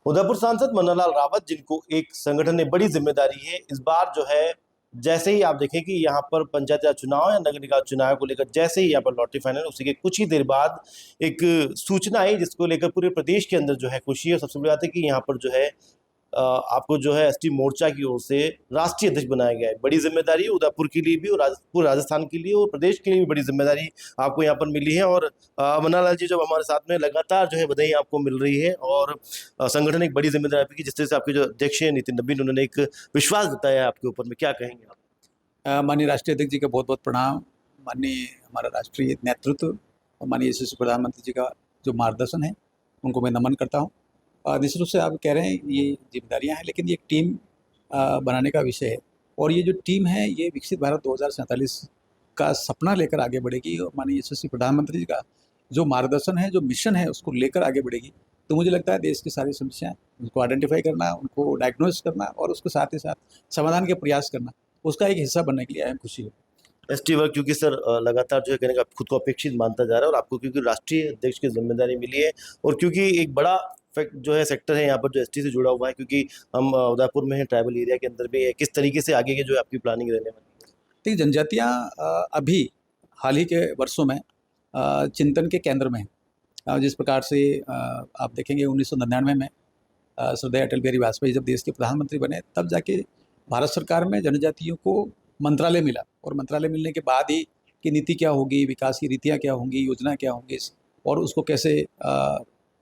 उदयपुर सांसद मन्नालाल रावत, जिनको एक संगठन ने बड़ी जिम्मेदारी है, इस बार जो है जैसे ही आप देखें कि यहाँ पर पंचायत राज चुनाव या नगर निकाय चुनाव को लेकर जैसे ही यहाँ पर लॉटरी फाइनल, उसी के कुछ ही देर बाद एक सूचना आई जिसको लेकर पूरे प्रदेश के अंदर जो है खुशी है। सबसे बड़ी बात है कि यहाँ पर जो है आपको जो है एसटी मोर्चा की ओर से राष्ट्रीय अध्यक्ष बनाया गया है। बड़ी जिम्मेदारी है उदयपुर के लिए भी और पूरे राजस्थान के लिए और प्रदेश के लिए भी बड़ी जिम्मेदारी आपको यहाँ पर मिली है। और मन्नालाल जी जब हमारे साथ में लगातार जो है बधाई आपको मिल रही है और संगठन एक बड़ी जिम्मेदारी आपकी, जिस तरह से आपके जो अध्यक्ष हैं नितिन नवीन, उन्होंने एक विश्वास जताया है आपके ऊपर में, क्या कहेंगे आप? माननीय राष्ट्रीय अध्यक्ष जी का बहुत बहुत प्रणाम। माननीय हमारा राष्ट्रीय नेतृत्व और माननीय यशस्वी प्रधानमंत्री जी का जो मार्गदर्शन है उनको मैं नमन करता हूँ। निश्चित रूप से आप कह रहे हैं ये जिम्मेदारियां हैं, लेकिन ये एक टीम बनाने का विषय है और ये जो टीम है ये विकसित भारत 2047 का सपना लेकर आगे बढ़ेगी और माननीय यशस्वी प्रधानमंत्री जी का जो मार्गदर्शन है, जो मिशन है, उसको लेकर आगे बढ़ेगी। तो मुझे लगता है देश की सारी समस्याएं उनको आइडेंटिफाई करना, उनको डायग्नोस करना और उसके साथ ही साथ समाधान के प्रयास करना, उसका एक हिस्सा बनने के लिए आया खुशी है। एसटी वर्क क्योंकि सर लगातार जो है कहने का खुद को अपेक्षित मानता जा रहा है और आपको क्योंकि राष्ट्रीय अध्यक्ष की जिम्मेदारी मिली है और क्योंकि एक बड़ा जो है सेक्टर है यहाँ पर जो एसटी से जुड़ा हुआ है, क्योंकि हम उदयपुर में है, ट्राइबल एरिया के अंदर भी है, किस तरीके से आगे की जो है आपकी प्लानिंग रहने वाली है? देखिए, जनजातियाँ अभी हाल ही के वर्षों में चिंतन के केंद्र में हैं। जिस प्रकार से आप देखेंगे 1999 में श्रद्धेय अटल बिहारी वाजपेयी जब देश के प्रधानमंत्री बने, तब जाके भारत सरकार में जनजातियों को मंत्रालय मिला और मंत्रालय मिलने के बाद ही कि नीति क्या होगी, विकास की रीतियाँ क्या होंगी, योजना क्या होंगी और उसको कैसे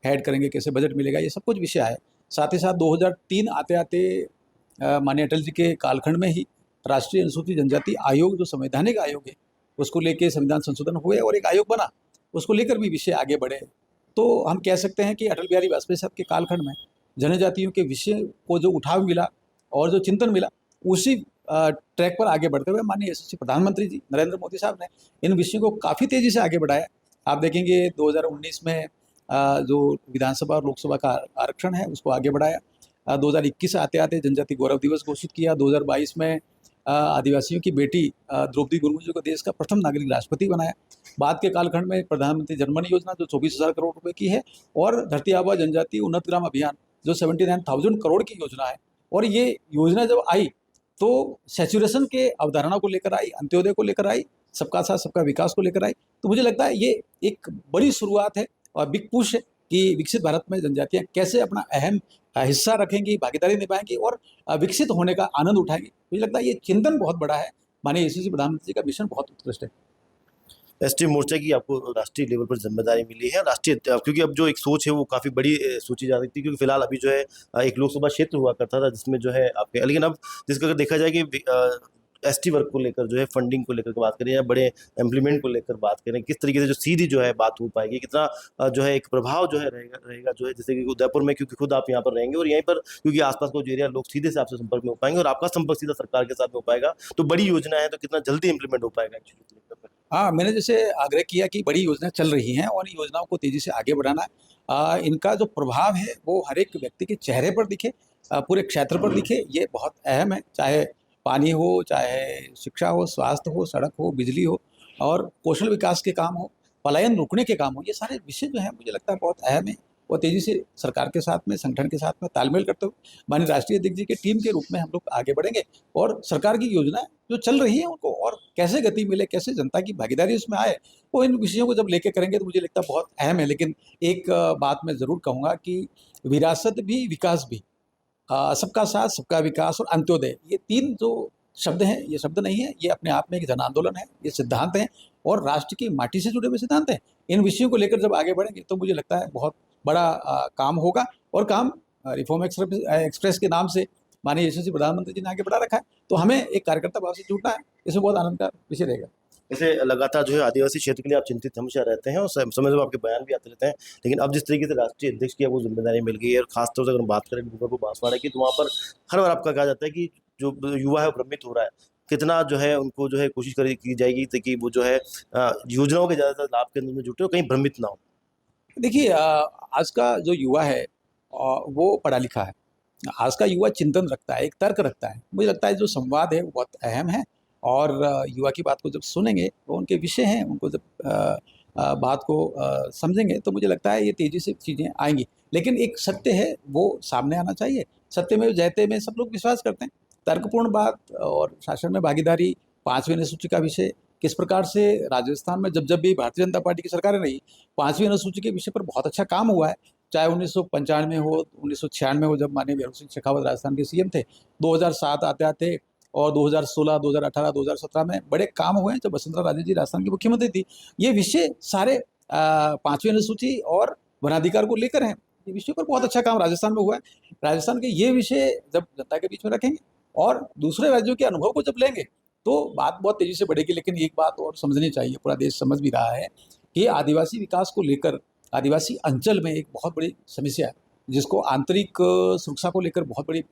हेड करेंगे, कैसे बजट मिलेगा, ये सब कुछ विषय आए। साथ ही साथ 2003 आते आते माननीय अटल जी के कालखंड में ही राष्ट्रीय अनुसूचित जनजाति आयोग, जो संवैधानिक आयोग है, उसको लेके संविधान संशोधन हुए और एक आयोग बना, उसको लेकर भी विषय आगे बढ़े। तो हम कह सकते हैं कि अटल बिहारी वाजपेयी साहब के कालखंड में जनजातियों के विषय को जो उठाव मिला और जो चिंतन मिला, उसी ट्रैक पर आगे बढ़ते हुए माननीय यशस्वी प्रधानमंत्री जी नरेंद्र मोदी साहब ने इन विषयों को काफ़ी तेज़ी से आगे बढ़ाया। आप देखेंगे 2019 में जो विधानसभा और लोकसभा का आरक्षण है उसको आगे बढ़ाया। 2021 आते आते जनजाति गौरव दिवस घोषित किया। 2022 में आदिवासियों की बेटी द्रौपदी मुर्मू जी को देश का प्रथम नागरिक राष्ट्रपति बनाया। बाद के कालखंड में प्रधानमंत्री जनधन योजना जो 24,000 करोड़ रुपए की है और धरती आबा जनजाति उन्नत ग्राम अभियान जो 79,000 करोड़ की योजना है। और ये योजना जब आई तो सैचुरेशन के अवधारणा को लेकर आई, अंत्योदय को लेकर आई, सबका साथ सबका विकास को लेकर आई। तो मुझे लगता है ये एक बड़ी शुरुआत है और बिग पुश है कि विकसित भारत में जनजातियाँ कैसे अपना अहम हिस्सा रखेंगी, भागीदारी निभाएंगी और विकसित होने का आनंद उठाएंगी। मुझे लगता है ये चिंतन बहुत बड़ा है। माननीय यशस्वी प्रधानमंत्री का मिशन बहुत उत्कृष्ट है। एसटी मोर्चा की आपको राष्ट्रीय लेवल पर जिम्मेदारी मिली है, राष्ट्रीय क्योंकि अब जो एक सोच है वो काफ़ी बड़ी सोची जा सकती है, क्योंकि फिलहाल अभी जो है एक लोकसभा क्षेत्र हुआ करता था जिसमें जो है आपके, लेकिन अब जिसका अगर देखा जाए कि एसटी वर्क को लेकर जो है फंडिंग को लेकर बात करें या बड़े इम्प्लीमेंट को लेकर बात करें, किस तरीके से जो सीधी जो है बात हो पाएगी, कितना जो है एक प्रभाव जो है रहेगा जो है, जैसे कि उदयपुर में क्योंकि खुद आप यहाँ पर रहेंगे और यहीं पर क्योंकि आसपास को जो एरिया लोग सीधे से आपसे संपर्क में हो पाएंगे और आपका संपर्क सीधा सरकार के साथ में हो पाएगा, तो बड़ी योजना है तो कितना जल्दी इंप्लीमेंट हो पाएगा एक्चुअली? हाँ, मैंने जैसे आग्रह किया कि बड़ी योजना चल रही हैं और इन योजनाओं को तेज़ी से आगे बढ़ाना है। इनका जो प्रभाव है वो हर एक व्यक्ति के चेहरे पर दिखे, पूरे क्षेत्र पर दिखे, ये बहुत अहम है। चाहे पानी हो, चाहे शिक्षा हो, स्वास्थ्य हो, सड़क हो, बिजली हो और कौशल विकास के काम हो, पलायन रोकने के काम हो, ये सारे विषय जो हैं मुझे लगता है बहुत अहम है। और तेज़ी से सरकार के साथ में, संगठन के साथ में तालमेल करते हुए माननीय राष्ट्रीय अध्यक्ष जी के टीम के रूप में हम लोग आगे बढ़ेंगे और सरकार की योजनाएं जो चल रही है उनको और कैसे गति मिले, कैसे जनता की भागीदारी उसमें आए, वो इन विषयों को जब लेके करेंगे तो मुझे लगता है बहुत अहम है। लेकिन एक बात मैं ज़रूर कहूँगा कि विरासत भी, विकास भी, सबका साथ, सबका विकास और अंत्योदय, ये तीन जो शब्द हैं, ये शब्द नहीं है, ये अपने आप में एक जन आंदोलन है, ये सिद्धांत हैं और राष्ट्र की माटी से जुड़े हुए सिद्धांत हैं। इन विषयों को लेकर जब आगे बढ़ेंगे तो मुझे लगता है बहुत बड़ा काम होगा और काम रिफॉर्म एक्सप्रेस के नाम से माननीय यशस्वी प्रधानमंत्री जी ने आगे बढ़ा रखा है। तो हमें एक कार्यकर्ता भाव से जुड़ना है, इसमें बहुत आनंद का विषय रहेगा। जैसे लगातार जो है आदिवासी क्षेत्र के लिए आप चिंतित हमेशा रहते हैं और समय समय आपके बयान भी आते रहते हैं, लेकिन अब जिस तरीके से राष्ट्रीय अध्यक्ष की आपको जिम्मेदारी मिल गई है और खासतौर से अगर हम बात करें डूंगरपुर बांसवाड़ा की, तो वहाँ पर हर बार आपका कहा जाता है कि जो युवा है वो भ्रमित हो रहा है, कितना जो है उनको जो है कोशिश की जाएगी ताकि वो जो है योजनाओं के ज़्यादातर लाभ के अंदर में जुटे और कहीं भ्रमित ना हो। देखिए, आज का जो युवा है वो पढ़ा लिखा है। आज का युवा चिंतन रखता है, एक तर्क रखता है। मुझे लगता है जो संवाद है वो बहुत अहम है और युवा की बात को जब सुनेंगे तो उनके विषय हैं, उनको जब बात को समझेंगे तो मुझे लगता है ये तेज़ी से चीज़ें आएंगी। लेकिन एक सत्य है वो सामने आना चाहिए। सत्य में जयते में सब लोग विश्वास करते हैं। तर्कपूर्ण बात और शासन में भागीदारी, 5वीं अनुसूची का विषय, किस प्रकार से राजस्थान में जब भी भारतीय जनता पार्टी की सरकारें रही, 5वीं अनुसूची के विषय पर बहुत अच्छा काम हुआ है। चाहे 1995 हो, 1996 हो, जब माननीय भैरव सिंह शेखावत राजस्थान के सीएम थे, 2007 आते-आते और 2016, 2018, 2017 में बड़े काम हुए हैं जब वसुंधरा राजे जी राजस्थान की मुख्यमंत्री थी। ये विषय सारे 5वीं अनुसूची और वनाधिकार को लेकर हैं। ये विषय पर बहुत अच्छा काम राजस्थान में हुआ है। राजस्थान के ये विषय जब जनता के बीच में रखेंगे और दूसरे राज्यों के अनुभव को जब लेंगे, तो बात बहुत तेज़ी से बढ़ेगी। लेकिन एक बात और समझनी चाहिए, पूरा देश समझ भी रहा है कि आदिवासी विकास को लेकर आदिवासी अंचल में एक बहुत बड़ी समस्या है, जिसको आंतरिक सुरक्षा को लेकर बहुत बड़ी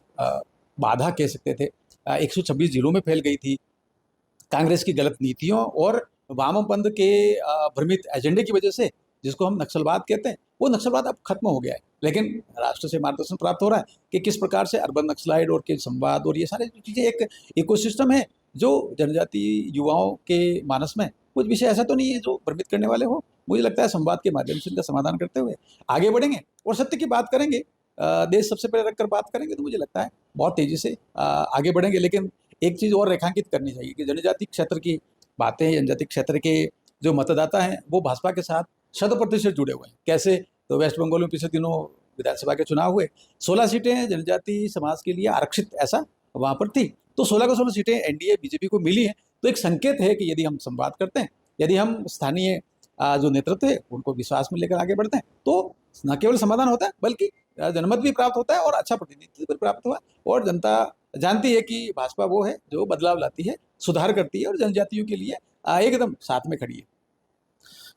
बाधा कह सकते थे। 126 जिलों में फैल गई थी। कांग्रेस की गलत नीतियों और वामपंथ के भ्रमित एजेंडे की वजह से, जिसको हम नक्सलवाद कहते हैं, वो नक्सलवाद अब खत्म हो गया है। लेकिन राष्ट्र से मार्गदर्शन प्राप्त हो रहा है कि किस प्रकार से अर्बन नक्सलाइड और के संवाद और ये सारी चीज़ें एक इकोसिस्टम है जो जनजातीय युवाओं के मानस में कुछ विषय ऐसा तो नहीं है जो भ्रमित करने वाले हो। मुझे लगता है संवाद के माध्यम से इनका समाधान करते हुए आगे बढ़ेंगे और सत्य की बात करेंगे, देश सबसे पहले रखकर बात करेंगे, तो मुझे लगता है बहुत तेज़ी से आगे बढ़ेंगे। लेकिन एक चीज़ और रेखांकित करनी चाहिए कि जनजाति क्षेत्र की बातें, जनजाति क्षेत्र के जो मतदाता हैं वो भाजपा के साथ 100% जुड़े हुए हैं। कैसे? तो वेस्ट बंगाल में पिछले दिनों विधानसभा के चुनाव हुए, 16 सीटें जनजाति समाज के लिए आरक्षित ऐसा वहाँ पर थी, तो 16 को 16 सीटें एनडीए बीजेपी को मिली हैं। तो एक संकेत है कि यदि हम संवाद करते हैं, यदि हम स्थानीय जो नेतृत्व है उनको विश्वास में लेकर आगे बढ़ते हैं, तो न केवल समाधान होता है बल्कि जनमत भी प्राप्त होता है और अच्छा प्रतिनिधित्व भी प्राप्त हुआ। और जनता जानती है कि भाजपा वो है जो बदलाव लाती है, सुधार करती है और जनजातियों के लिए एकदम साथ में खड़ी है।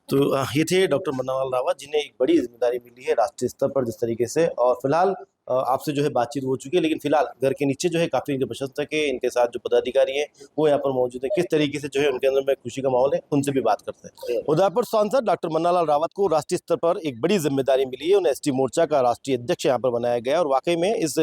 तो ये थे डॉक्टर मन्नालाल रावत, जिन्हें एक बड़ी जिम्मेदारी मिली है राष्ट्रीय स्तर पर जिस तरीके से। और फिलहाल आपसे जो है बातचीत हो चुकी है, लेकिन फिलहाल घर के नीचे जो है काफ़ी इनके प्रशंसक है, इनके साथ जो पदाधिकारी हैं वो यहाँ पर मौजूद है। किस तरीके से जो है उनके अंदर में खुशी का माहौल है, उनसे भी बात करते हैं। उदयपुर सांसद डॉक्टर मन्नालाल रावत को राष्ट्रीय स्तर पर एक बड़ी जिम्मेदारी मिली है। उन्हें एसटी मोर्चा का राष्ट्रीय अध्यक्ष यहाँ पर बनाया गया है और वाकई में इस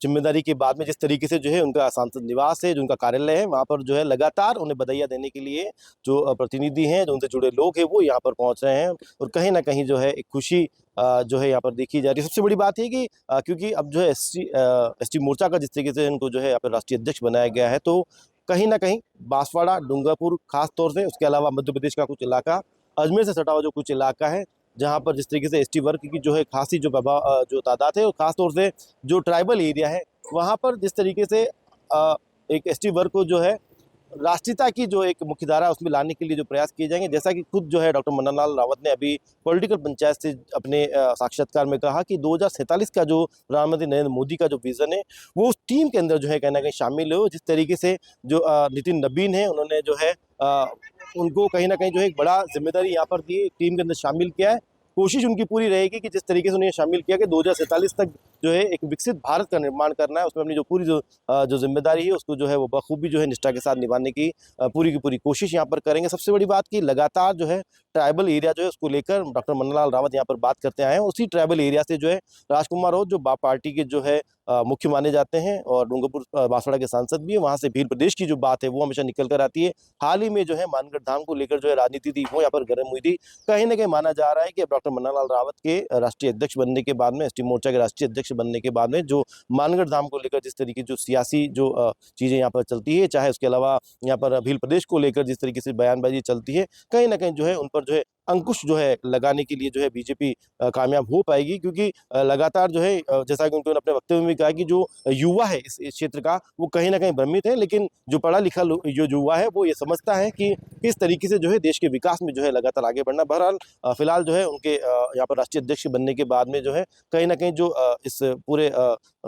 जिम्मेदारी के बाद में जिस तरीके से जो है उनका सांसद निवास है, जो उनका कार्यालय है, वहाँ पर जो है लगातार उन्हें बधाइयाँ देने के लिए जो प्रतिनिधि हैं, जो उनसे जुड़े लोग हैं, वो यहाँ पर पहुँच रहे हैं और कहीं ना कहीं जो है एक खुशी जो है यहाँ पर देखी जा रही है। सबसे बड़ी बात है कि क्योंकि अब जो है एसटी मोर्चा का जिस तरीके से इनको जो है यहाँ पर राष्ट्रीय अध्यक्ष बनाया गया है, तो कहीं ना कहीं बांसवाड़ा, डूंगरपुर खास तौर से, उसके अलावा मध्य प्रदेश का कुछ इलाका, अजमेर से सटा हुआ जो कुछ इलाका है, जहाँ पर जिस तरीके से एसटी वर्ग की जो है खासी जो तादाद है, और खास तौर से जो ट्राइबल एरिया है, वहाँ पर जिस तरीके से एक एसटी वर्ग को जो है राष्ट्रीयता की जो एक मुख्यधारा उसमें लाने के लिए जो प्रयास किए जाएंगे, जैसा कि खुद जो है डॉक्टर मन्नालाल रावत ने अभी पॉलिटिकल पंचायत से अपने साक्षात्कार में कहा कि 2047 का जो प्रधानमंत्री नरेंद्र मोदी का जो विजन है, वो उस टीम के अंदर जो है कहीं ना कहीं शामिल हो। जिस तरीके से जो नितिन नबीन है, उन्होंने जो है उनको कहीं ना कहीं जो है एक बड़ा जिम्मेदारी यहाँ पर दी, टीम के अंदर शामिल किया है। कोशिश उनकी पूरी रहेगी कि जिस तरीके से उन्हें शामिल किया कि 2047 तक जो है एक विकसित भारत का निर्माण करना है, उसमें अपनी जो पूरी जो जिम्मेदारी है उसको जो है वो बखूबी जो है निष्ठा के साथ निभाने की पूरी की पूरी कोशिश यहाँ पर करेंगे। सबसे बड़ी बात कि लगातार जो है ट्राइबल एरिया जो है उसको लेकर डॉक्टर मन्नालाल रावत यहाँ पर बात करते आए हैं। उसी ट्राइबल एरिया से जो है राजकुमार राउत, जो पार्टी के जो है मुख्य माने जाते हैं और डूंगरपुर बांसवाड़ा के सांसद भी है, वहाँ से भील प्रदेश की जो बात है वो हमेशा निकल कर आती है। हाल ही में जो है मानगढ़ धाम को लेकर जो है राजनीति थी वो यहाँ पर गर्म हुई थी। कहीं ना कहीं माना जा रहा है कि अब डॉक्टर मन्नालाल रावत के राष्ट्रीय अध्यक्ष बनने के बाद में, एसटी मोर्चा के राष्ट्रीय अध्यक्ष बनने के बाद में, जो मानगढ़ धाम को लेकर जिस तरीके जो सियासी जो चीज़ें यहाँ पर चलती है, चाहे उसके अलावा यहाँ पर भील प्रदेश को लेकर जिस तरीके से बयानबाजी चलती है, कहीं ना कहीं जो है उन पर जो है अंकुश जो है लगाने के लिए जो है बीजेपी कामयाब हो पाएगी। क्योंकि लगातार जो है जैसा कि उन्होंने अपने वक्तव्य में कहा कि जो युवा है इस क्षेत्र का, वो कहीं ना कहीं भ्रमित है, लेकिन जो पढ़ा लिखा जो युवा है वो ये समझता है कि किस तरीके से जो है देश के विकास में जो है लगातार आगे बढ़ना। बहरहाल फिलहाल जो है उनके यहाँ पर राष्ट्रीय अध्यक्ष बनने के बाद में जो है कहीं ना कहीं जो इस पूरे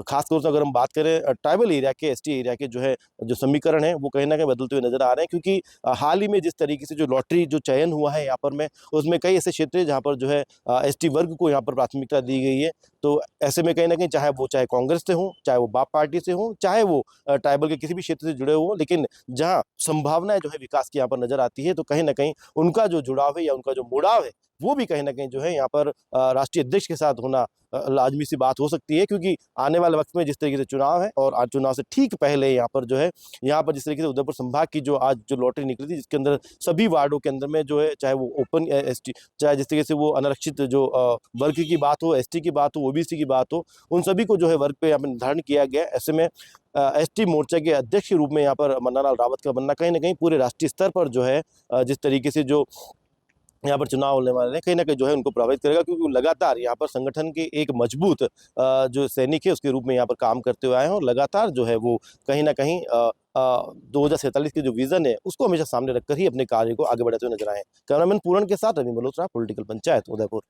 खासतौर से अगर हम बात करें ट्राइबल एरिया के, एसटी एरिया के जो है जो समीकरण है वो कहीं ना कहीं बदलते हुए नजर आ रहे हैं। क्योंकि हाल ही में जिस तरीके से जो लॉटरी जो चयन हुआ है यहाँ पर में, उसमें कई ऐसे क्षेत्र हैं जहाँ पर जो है एसटी वर्ग को यहाँ पर प्राथमिकता दी गई है। तो ऐसे में कहीं ना कहीं चाहे कांग्रेस से हो, चाहे वो बाप पार्टी से हो, चाहे वो ट्राइबल के किसी भी क्षेत्र से जुड़े हो, लेकिन जहाँ संभावनाएं जो है विकास की यहाँ पर नजर आती है, तो कहीं ना कहीं उनका जो जुड़ाव है या उनका जो मुड़ाव है वो भी कहीं ना कहीं जो है यहाँ पर राष्ट्रीय अध्यक्ष के साथ होना लाजमी सी बात हो सकती है। क्योंकि आने वाले वक्त में जिस तरीके से चुनाव है और आज चुनाव से ठीक पहले यहाँ पर जो है, यहाँ पर जिस तरीके से उदयपुर संभाग की जो आज जो लॉटरी निकली थी, जिसके अंदर सभी वार्डों के अंदर में जो है, चाहे वो ओपन एसटी, चाहे जिस तरीके से वो अनारक्षित जो वर्ग की बात हो, एसटी की बात हो, ओबीसी की बात हो, उन सभी को जो है वर्ग पे यहाँ पर निर्धारण किया गया। ऐसे में एसटी मोर्चा के अध्यक्ष के रूप में यहाँ पर मन्नालाल रावत का बनना कहीं ना कहीं पूरे राष्ट्रीय स्तर पर जो है जिस तरीके से जो यहाँ पर चुनाव होने वाले हैं, कहीं ना कहीं जो है उनको प्रभावित करेगा। क्योंकि वो लगातार यहाँ पर संगठन के एक मजबूत जो सैनिक है उसके रूप में यहाँ पर काम करते हुए आए हैं, और लगातार जो है वो कहीं ना कहीं 2047 के जो विजन है उसको हमेशा सामने रखकर ही अपने कार्य को आगे बढ़ाते हुए नजर आए हैं। कैमरामैन पूरण के साथ रवि मल्होत्रा, पॉलिटिकल पंचायत, उदयपुर।